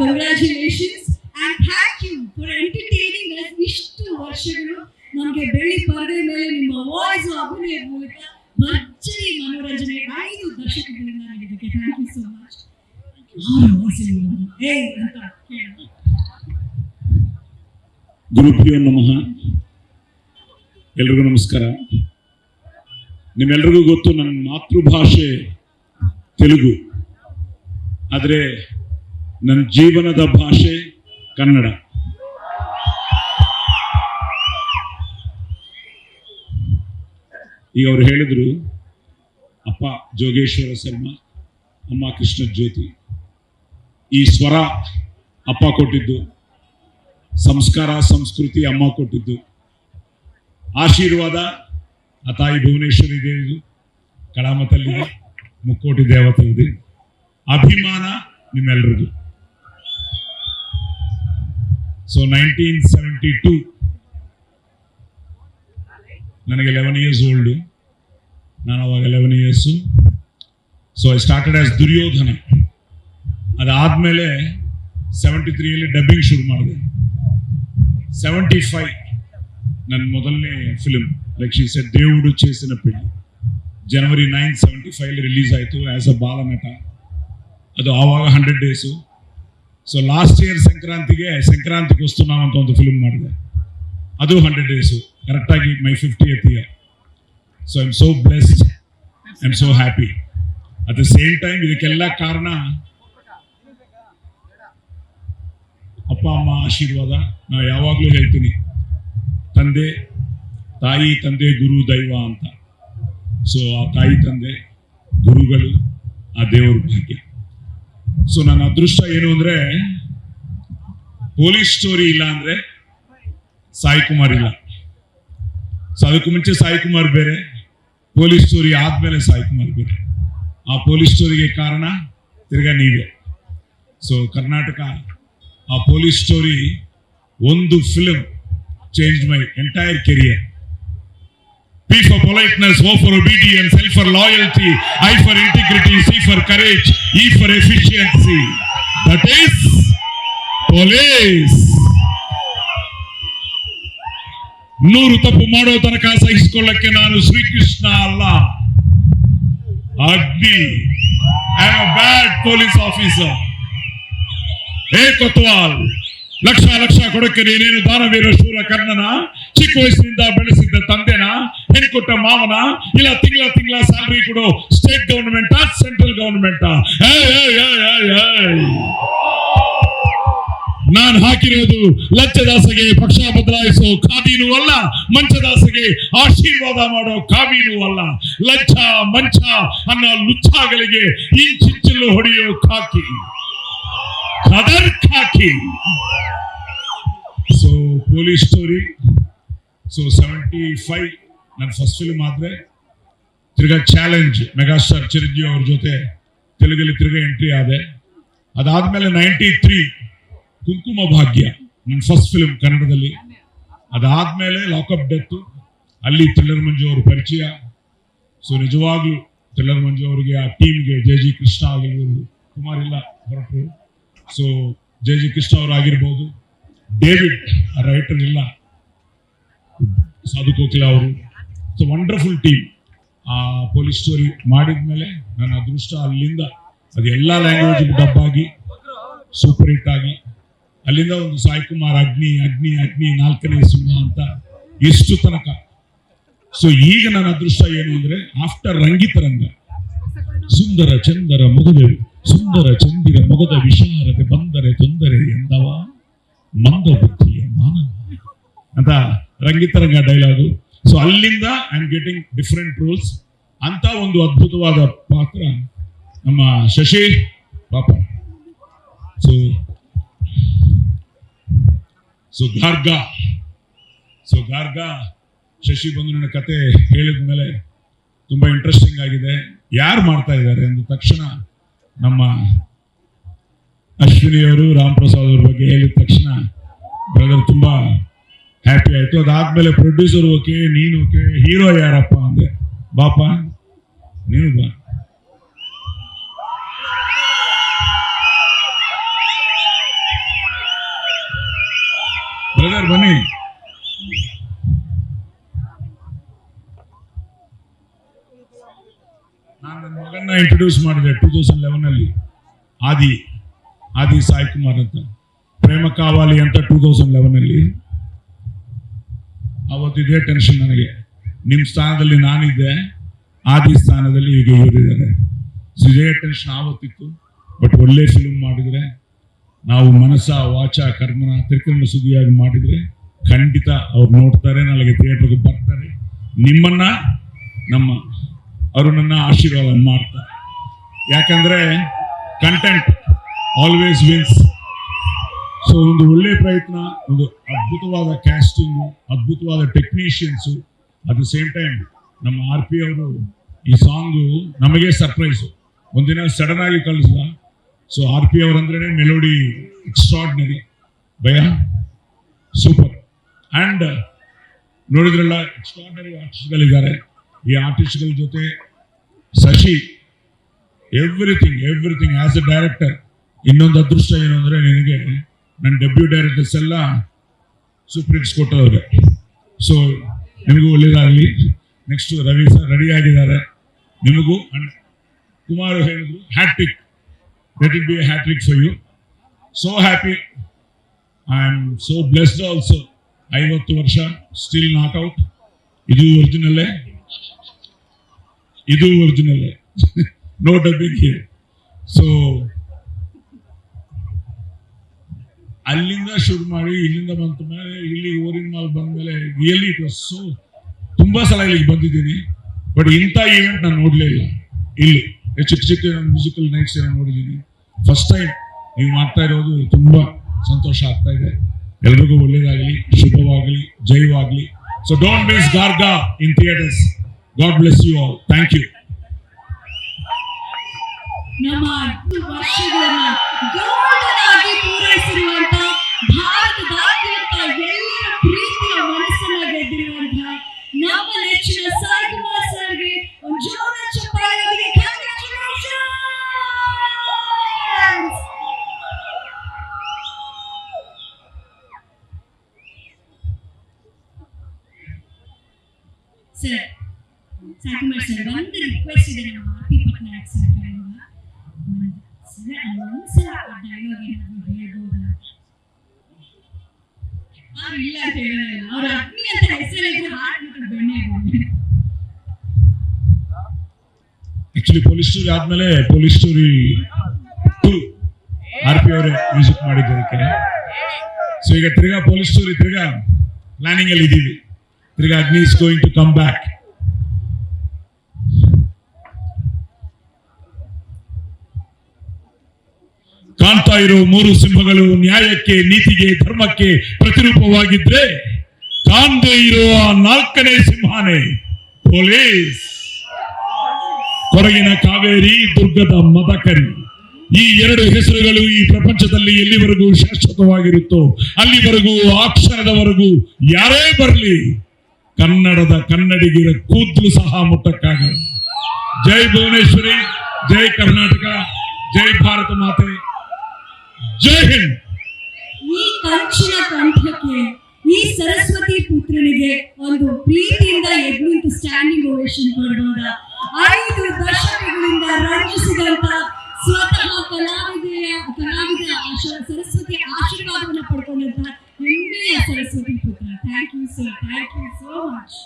Congratulations and thank you for entertaining us. ಇಷ್ಟು ವರ್ಷಗಳು ನಮಗೆ ಬೆಳ್ಳಿ ಪರದೆ ಮೇಲೆ ನಿಮ್ಮ ವಾಯ್ಸ್ ಅಭಿನಯದ ಮೂಲಕ ಭರ್ಜರಿ ಮನೋರಂಜನೆ 5 ದಶಕಗಳಿಂದ ನೀಡಿದ್ದಕ್ಕೆ ಥ್ಯಾಂಕ್ ಯು ಸೋ ಮಚ್. ಗುರುಭ್ಯೋ ನಮಃ. ಎಲ್ರಿಗೂ ನಮಸ್ಕಾರ. ನಿಮ್ಮೆಲ್ರಿಗೂ ಗೊತ್ತು ನನ್ನ ಮಾತೃಭಾಷೆ ತೆಲುಗು, ಆದರೆ ನನ್ನ ಜೀವನದ ಭಾಷೆ ಕನ್ನಡ. ಈಗ ಅವ್ರು ಹೇಳಿದ್ರು, ಅಪ್ಪ ಜೋಗೇಶ್ವರ ಶರ್ಮ, ಅಮ್ಮ ಕೃಷ್ಣ ಜ್ಯೋತಿ. ಈ ಸ್ವರ ಅಪ್ಪ ಕೊಟ್ಟಿದ್ದು, ಸಂಸ್ಕಾರ ಸಂಸ್ಕೃತಿ ಅಮ್ಮ ಕೊಟ್ಟಿದ್ದು, ಆಶೀರ್ವಾದ ಆ ತಾಯಿ ಭುವನೇಶ್ವರಿ ದೇವಿದು, ಕಳಾಮತಲ್ಲಿದೆ, ಮುಕ್ಕೋಟಿ ದೇವತೆಗಿದೆ, ಅಭಿಮಾನ ನಿಮ್ಮೆಲ್ಲರದು. ಸೊ 1972 ನನಗೆ 11 years ಓಲ್ಡು. ನಾನು ಅವಾಗ 11 years. So I started as Duryodhana. ಅದಾದಮೇಲೆ 73 ಡಬ್ಬಿಂಗ್ ಶುರು ಮಾಡಿದೆ. 75 ನನ್ನ ಮೊದಲನೇ ಫಿಲ್ಮ್ ಲೈಕ್ ಶಿ ಸೆಡ್ దేవుడు చేసిన పెళ్లి January 9, 75 ರಿಲೀಸ್ ಆಯಿತು ಆ್ಯಸ್ ಅ ಬಾಲನಟ. ಅದು ಆವಾಗ 100 days. ಸೊ ಲಾಸ್ಟ್ ಇಯರ್ ಸಂಕ್ರಾಂತಿಗೆ ವస్తున్నాಂ ಅಂತ ಒಂದು ಫಿಲ್ಮ್ ಮಾಡಿದೆ, ಅದು 100 days, ಕರೆಕ್ಟಾಗಿ ಮೈ 50th year. So I am so blessed, I am so happy. At the same time ಇದಕ್ಕೆಲ್ಲ ಕಾರಣ ಅಪ್ಪ ಅಮ್ಮ ಆಶೀರ್ವಾದ. ನಾನು ಯಾವಾಗಲೂ ಹೇಳ್ತೀನಿ, ತಾಯಿ ತಂದೆ ಗುರು ದೈವ ಅಂತ. ಸೊ ಆ ತಾಯಿ ತಂದೆ ಗುರುಗಳು ಆ ದೇವ್ರ ಭಾಗ್ಯ. ಸೊ ನನ್ನ ಅದೃಷ್ಟ ಏನು ಅಂದರೆ, ಪೊಲೀಸ್ ಸ್ಟೋರಿ ಇಲ್ಲ ಅಂದರೆ ಸಾಯಿ ಕುಮಾರ್ ಇಲ್ಲ. ಸೊ ಅದಕ್ಕೂ ಮುಂಚೆ ಸಾಯಿ ಕುಮಾರ್ ಬೇರೆ, ಪೊಲೀಸ್ ಸ್ಟೋರಿ ಆದಮೇಲೆ ಸಾಯಿ ಕುಮಾರ್ ಬೇರೆ. ಆ ಪೊಲೀಸ್ ಸ್ಟೋರಿಗೆ ಕಾರಣ ತಿರ್ಗಾ ನೀವೇ. ಸೊ ಕರ್ನಾಟಕ ಆ ಪೊಲೀಸ್ ಸ್ಟೋರಿ ಒಂದು film changed my entire career. P for politeness, O for obedience, L for loyalty, I for integrity, C for courage, E for efficiency. That is police. 100 ತಪ್ಪು ಮಾಡೋ ತನಕ ಸಹಿಸಿಕೊಳ್ಳಕ್ಕೆ ನಾನು ಶ್ರೀಕೃಷ್ಣ ಅಲ್ಲ, Agni. I am a bad police officer. ಕೊತ್ವಾಲ್ ಲಕ್ಷ ಕೊಡಕ್ಕೆ ನೀನೇನು ದಾನವೀರ ಶೂರ ಕರ್ಣನ? ಚಿಕ್ಕ ವಯಸ್ಸಿನಿಂದ ಬೆಳೆಸಿದ್ದ ತಂದೆನ? ಹೆಣ್ಕೊಟ್ಟ ಮಾವನ? ಇಲ್ಲ ತಿಂಗಳ ಸ್ಯಾಲರಿ ಕೊಡೋ ಸ್ಟೇಟ್ ಗವರ್ಮೆಂಟ್ ಸೆಂಟ್ರಲ್ ಗವರ್ಮೆಂಟ್? ನಾನು ಹಾಕಿರೋದು ಲಂಚದಾಸೆಗೆ ಪಕ್ಷ ಬದಲಾಯಿಸೋ ಖಾದಿನೂ ಅಲ್ಲ, ಮಂಚದಾಸೆಗೆ ಆಶೀರ್ವಾದ ಮಾಡೋ ಕಾವಿನೂ ಅಲ್ಲ. ಲಂಚ ಮಂಚ ಅನ್ನೋ ಲುಚ್ಚಾಗಳಿಗೆ ಇಂಚಿಂಚಲು ಹೊಡೆಯೋ ಖಾಕಿ, ಕದರ್ ಖಾಕಿ. So police story. ಸೊ 75 ನನ್ನ ಫಸ್ಟ್ ಫಿಲ್ಮ್ ಆದರೆ, ತಿರ್ಗಾ ಚಾಲೆಂಜ್ ಮೆಗಾಸ್ಟಾರ್ ಚಿರಂಜೀವಿ ಅವ್ರ ಜೊತೆ ತೆಲುಗಲ್ಲಿ ತಿರ್ಗಾ ಎಂಟ್ರಿ ಆದೆ. ಅದಾದ್ಮೇಲೆ 93 ಕುಂಕುಮ ಭಾಗ್ಯ ನನ್ನ ಫಸ್ಟ್ ಫಿಲ್ಮ್ ಕನ್ನಡದಲ್ಲಿ. ಅದಾದ್ಮೇಲೆ ಲಾಕಪ್ ಡೆತ್, ಅಲ್ಲಿ ಥ್ರಿಲ್ಲರ್ ಮಂಜು ಅವ್ರ ಪರಿಚಯ. ಸೊ ನಿಜವಾಗ್ಲೂ ಥ್ರಿಲ್ಲರ್ ಮಂಜು ಅವರಿಗೆ, ಆ ಟೀಮ್ಗೆ, ಜೆ ಕೃಷ್ಣ ಆಗಿರ್ಬೋದು, ಕುಮಾರ್ ಇಲ್ಲ ಹೊರಟರು. ಸೊ ಜೆ ಕೃಷ್ಣ ಅವರು ಆಗಿರ್ಬೋದು, ಡೇವಿಡ್ ರೈಟರ್ ಇಲ್ಲ, ಸಾಧು ಕೋಕಿಲ ಅವರು. So wonderful team. ಆ ಪೊಲೀಸ್ ಸ್ಟೋರಿ ಮಾಡಿದ್ಮೇಲೆ ನನ್ನ ಅದೃಷ್ಟ ಅಲ್ಲಿಂದ ಅದು ಎಲ್ಲ ಲ್ಯಾಂಗ್ವೇಜ್ ಡಬ್ ಆಗಿ ಸೂಪರ್ ಹಿಟ್ ಆಗಿ, ಅಲ್ಲಿಂದ ಒಂದು ಸಾಯಿ ಕುಮಾರ್ ಅಗ್ನಿ 4ನೇ ಸಿಂಹ ಅಂತ ಎಷ್ಟು ತನಕ. ಸೊ ಈಗ ನನ್ನ ಅದೃಷ್ಟ ಏನು ಅಂದ್ರೆ, ಆಫ್ಟರ್ ರಂಗಿತರಂಗ, ಸುಂದರ ಚಂದರ ಮೊಗದೆವು, ಸುಂದರ ಚಂದಿರ ಮೊಗದ ವಿಶಾರದೆ ಬಂದರೆ ತೊಂದರೆ ಎಂದವ ಮಂದ ಬುದ್ಧಿಯ ಮಾನವ ಅಂತ ರಂಗಿತರಂಗ ಡೈಲಾಗು. ಸೊ ಅಲ್ಲಿಂದ I am getting different roles. ಅಂತ ಒಂದು ಅದ್ಭುತವಾದ ಪಾತ್ರ ನಮ್ಮ ಶಶಿ ಪಾಪ. ಸೊ ಗಾರ್ಗ ಶಶಿ ಬಂದು ನನ್ನ ಕತೆ ಹೇಳಿದ ಮೇಲೆ ತುಂಬಾ ಇಂಟ್ರೆಸ್ಟಿಂಗ್ ಆಗಿದೆ. ಯಾರು ಮಾಡ್ತಾ ಇದ್ದಾರೆ ಅಂದ ತಕ್ಷಣ ನಮ್ಮ ಅಶ್ವಿನಿ ಅವರು, ರಾಮ್ ಪ್ರಸಾದ್ ಅವ್ರ ಬಗ್ಗೆ ಹೇಳಿದ ತಕ್ಷಣ ಬ್ರದರ್ ತುಂಬಾ ಹ್ಯಾಪಿ ಆಯ್ತು. ಅದಾದ್ಮೇಲೆ ಪ್ರೊಡ್ಯೂಸರ್ ಓಕೆ, ನೀನು ಓಕೆ, ಹೀರೋ ಯಾರಪ್ಪ ಅಂದೆ. ಬಾಪ ನೀನು ಬಾ. ಬ್ರದರ್ ಬನ್ನಿ. ನಾನು ನನ್ನ ಮಗನ್ನ ಇಂಟ್ರೊಡ್ಯೂಸ್ ಮಾಡಿದೆ 2011 ಅಲ್ಲಿ. ಆದಿ ಸಾಯಿ ಕುಮಾರ್ ಅಂತ, ಪ್ರೇಮ ಕಾವಾಲಿ ಅಂತ 2011 ಅಲ್ಲಿ. ಅವತ್ತಿದೆ ಟೆನ್ಷನ್ ನನಗೆ. ನಿಮ್ಮ ಸ್ಥಾನದಲ್ಲಿ ನಾನಿದ್ದೆ, ಆದಿ ಸ್ಥಾನದಲ್ಲಿ ಈಗ ಇವರಿದ್ದಾರೆ. ಇದೇ ಟೆನ್ಷನ್ ಆವತ್ತಿತ್ತು. ಬಟ್ ಒಳ್ಳೆ ಫಿಲ್ಮ್ ಮಾಡಿದ್ರೆ, ನಾವು ಮನಸ್ಸ ವಾಚ ಕರ್ಮನ ತಿರ್ಕರಣ ಸುದ್ದಿಯಾಗಿ ಮಾಡಿದ್ರೆ ಖಂಡಿತ ಅವ್ರು ನೋಡ್ತಾರೆ, ನಾಳೆಗೆ ಥಿಯೇಟರ್ಗೆ ಬರ್ತಾರೆ. ನಿಮ್ಮನ್ನ ನಮ್ಮ ಅರುಣನ್ನ ಆಶೀರ್ವಾದ ಮಾಡ್ತಾರೆ. ಯಾಕಂದ್ರೆ ಕಂಟೆಂಟ್ ಆಲ್ವೇಸ್ ವಿನ್ಸ್. ಸೊ ಒಂದು ಒಳ್ಳೆ ಪ್ರಯತ್ನ, ಒಂದು ಅದ್ಭುತವಾದ ಕ್ಯಾಸ್ಟಿಂಗು, ಅದ್ಭುತವಾದ technicians. At the same time ನಮ್ಮ RP ಅವರು ಈ ಸಾಂಗು ನಮಗೆ ಸರ್ಪ್ರೈಸು. ಒಂದಿನ ಸಡನ್ ಆಗಿ ಕಳಿಸ್ದ. ಸೊ RP ಅವರಂದ್ರೆ ಮೆಲೋಡಿ ಎಕ್ಸ್ಟ್ರಾರ್ಡಿನರಿ, ಭಯ ಸೂಪರ್. ಅಂಡ್ ನೋಡಿದ್ರಲ್ಲ, ಎಕ್ಸ್ಟ್ರಾರ್ಡಿನರಿ ಆರ್ಟಿಸ್ಟ್ಗಳಿದ್ದಾರೆ. ಈ ಆರ್ಟಿಸ್ಟ್ಗಳ ಜೊತೆ Shashi, everything as A director. ಇನ್ನೊಂದು ಅದೃಷ್ಟ ಏನು ಅಂದ್ರೆ, ನಿನಗೆ ನನ್ನ ಡೆಬ್ಯೂ ಡೈರೆಕ್ಟರ್ಸ್ ಎಲ್ಲ ಸೂಪರ್ ಹಿಟ್ಸ್ ಕೊಟ್ಟವ್ರೆ. ಸೊ ನಿಮಗೂ ಒಳ್ಳೇದಾಗಲಿ. ನೆಕ್ಸ್ಟ್ ರವಿ ಸರ್ ರೆಡಿ ಆಗಿದ್ದಾರೆ. ನಿಮಗೂ ಕುಮಾರ್ ಹೇಳಿದ್ರು hattrick, let it be a hattrick for you. So happy, I am so blessed also. 50 ವರ್ಷ ಸ್ಟಿಲ್ ನಾಟ್ ಔಟ್. ಇದು ಒರಿಜಿನಲ್ಲೇ ನೋ ಡಬ್ಬಿಂಗ್ ಹಿಯರ್. ಸೊ ಅಲ್ಲಿಂದ ಶುರು ಮಾಡಿ ಇಲ್ಲಿಂದ ಬಂತ ಮೇಲೆ ಇಲ್ಲಿ ಊರಿನ ಮಾಲ್ ಬಂದ ಮೇಲೆ ರಿಯಲಿ ಇಟ್ ವಾಸ್ ಸೋ. ತುಂಬಾ ಸಲ ಇಲ್ಲಿಗೆ ಬಂದಿದ್ದೀನಿ, ಬಟ್ ಇಂಥ ಈವೆಂಟ್ ನಾನು ನೋಡಲೇ ಇಲ್ಲ. ಇಲ್ಲಿ ಚಿಕ್ಕ ನಾನು ಮ್ಯೂಸಿಕಲ್ ನೈಟ್ಸ್ ಏನೋ ನೋಡಿದ್ದೀನಿ. ಫಸ್ಟ್ ಟೈಮ್ ನೀವು ಮಾಡ್ತಾ ಇರೋದು ತುಂಬಾ ಸಂತೋಷ ಆಗ್ತಾ ಇದೆ. ಎಲ್ರಿಗೂ ಒಳ್ಳೇದಾಗಲಿ, ಶುಭವಾಗಲಿ, ಜಯವಾಗಲಿ. So don't miss Garga in theatres. God bless you all. Thank you. ನಮ್ಮ 10 ವರ್ಷಗಳನ್ನ ಗೋಲ್ಡನ್ ಆಗಿ ಪೂರೈಸಿರುವಂತ, ಭಾರತದಾದ್ಯಂತ ಎಲ್ಲರ ಪ್ರೀತಿಯ ಮನಸ್ಸನ್ನ ಗೆದ್ದಿರುವಂತ ನಮ್ಮ ನೆಚ್ಚಿನ ಸಾಯಿ ಕುಮಾರ್ ಸರ್ಗೆ ಒಂದು ಜೋರಾದ ಚಪ್ಪಾಳೆಯೊಂದಿಗೆ congratulations! Sir, Sai Kumar sir, ಒಂದು ರಿಕ್ವೆಸ್ಟ್ ಇದೆ ನಮ್ಮ RP ಪಟ್ನಾಯಕ್ ಸರ್ ಕಡೆಯಿಂದ. ಒಂದ್ಸಲ ಆ ಡೈಲಾಗ್ ಏನಾದ್ರು ಹೇಳ್ಬೋದಾ? ಅವ್ರು ಇಲ್ಲ ಅಂತ ಹೇಳಲ್ಲ, ಅವ್ರ ಅಗ್ನಿ ಅಂತ ಹೆಸರಿದ್ರೆ ಹಾಡ್ಬಿಟ್ಟು ಬೆಣ್ಣೆ. ಆಕ್ಚುಲಿ ಪೊಲೀಸ್ ಸ್ಟೋರಿ ಆದ್ಮೇಲೆ ಪೊಲೀಸ್ ಸ್ಟೋರಿ 2 RP ಅವರೇ ಮ್ಯೂಸಿಕ್ ಮಾಡಿದ್ದಕ್ಕೆ. ಸೊ ಈಗ ತಿರ್ಗಾ ಪೊಲೀಸ್ ಸ್ಟೋರಿ ತಿರ್ಗಾ ಪ್ಲಾನಿಂಗ್ ಅಲ್ಲಿ ಇದ್ದೀವಿ. ತಿರ್ಗಾ Agni is going to come back. ಕಾಣ್ತಾ ಇರೋ 3 ಸಿಂಹಗಳು ನ್ಯಾಯಕ್ಕೆ, ನೀತಿಗೆ, ಧರ್ಮಕ್ಕೆ ಪ್ರತಿರೂಪವಾಗಿದ್ರೆ, ಕಾಣದೇ ಇರೋ 4ನೇ ಸಿಂಹನೇ ಪೊಲೀಸ್. ಕೊಡಗಿನ ಕಾವೇರಿ, ದುರ್ಗದ ಮದಕರಿ. ಈ 2 ಹೆಸರುಗಳು ಈ ಪ್ರಪಂಚದಲ್ಲಿ ಎಲ್ಲಿವರೆಗೂ ಶಾಶ್ವತವಾಗಿರುತ್ತೋ ಅಲ್ಲಿವರೆಗೂ, ಆ ಕ್ಷಣದವರೆಗೂ ಯಾರೇ ಬರಲಿ, ಕನ್ನಡದ ಕನ್ನಡಿಗರ ಕೂದಲು ಸಹ ಮುಟ್ಟಕ್ಕಾಗಲ್ಲ. ಜೈ ಭುವನೇಶ್ವರಿ, ಜೈ ಕರ್ನಾಟಕ, ಜೈ ಭಾರತ ಮಾತೆ, ಜೈ ಹಿಂದ್. ಈ ಕಂಚಿನ ಕಂಠಕ್ಕೆ, ಈ ಸರಸ್ವತಿ ಪುತ್ರನಿಗೆ ಒಂದು ಪ್ರೀತಿಯಿಂದ ಎದ್ದು ನಿಂತು ಸ್ಟ್ಯಾಂಡಿಂಗ್ ಓವೇಷನ್ ಕೊಡಬಹುದ? 5 ದಶಕಗಳಿಂದ ರಂಜಿಸಿದಂತ ಸ್ವತಃ ಕಲಾವಿದ ಸರಸ್ವತಿ ಆಶೀರ್ವಾದವನ್ನು ಪಡ್ಕೊಂಡಂತ ಹೆಮ್ಮೆಯ ಸರಸ್ವತಿ ಪುತ್ರ. Thank you sir, thank you so much.